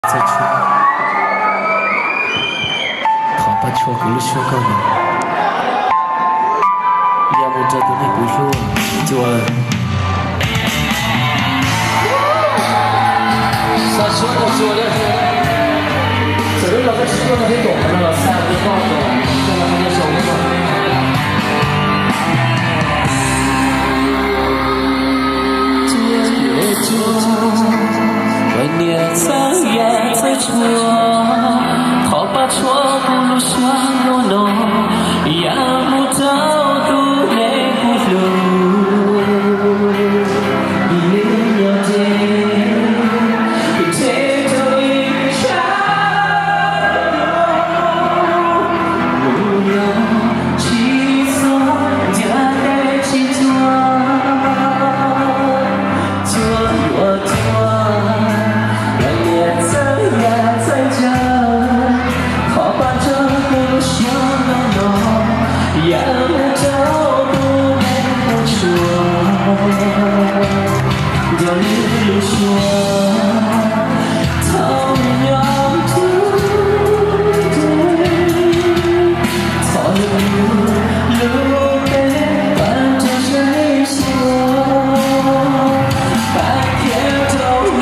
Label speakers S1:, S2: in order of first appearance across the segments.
S1: 在说，好吧，错过了说够了，要么这个你不说，就
S2: 啥说的，这里那个吃的很多，那个三个包子，现在还在手里吗？
S1: 万年苍芽在戳，好把戳不如说诺诺，要不到都没不路，一了解，这就一场路有起错，家的起错，做我做。要找不能不说，就一路说，草原土地，草原路边伴着水说，白天走绿，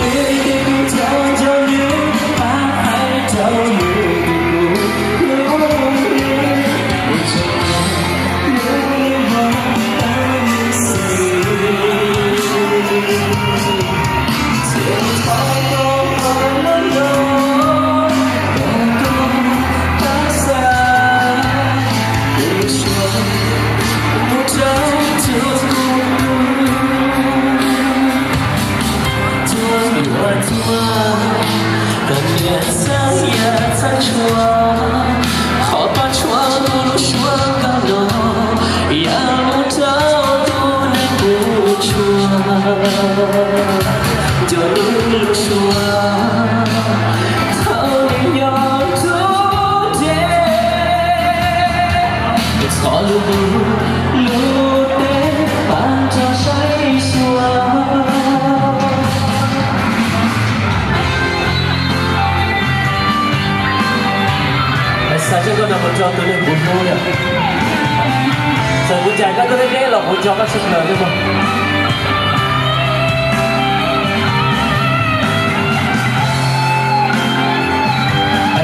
S1: 走绿，白海走绿。好把错不如说高浓，要找都能不错，就一路说，草原要土地，草路得伴着水说。Sao chứ con nào một cho tôi lên bốn đôi à? Rồi con trai các tôi lên đây là một cho các sinh lời chứ không?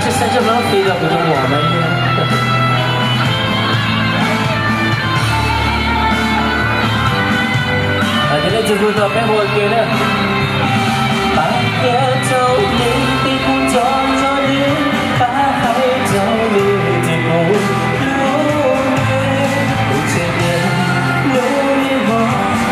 S1: Chứ sao cho nó khi là của trong mỏ này thế nên chúng tôi tập cái hồi kia nữa. Bạn kia châu đi đi cũng cho đi. Hãy subscribe cho kênh Ghiền Mì Gõ để không bỏ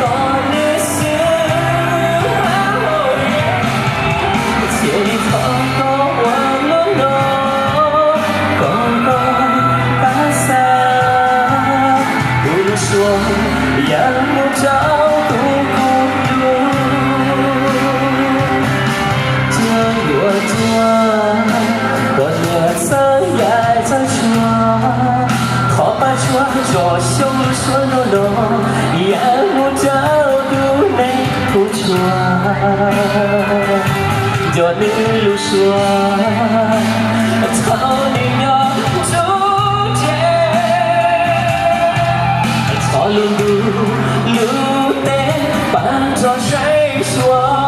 S1: lỡ cho sống xuân đó ya một trao tu này phụ chùa cho nên lưu xua thao đi nhỏ chú trẻ thao luôn lưu lưu té bán cho say xua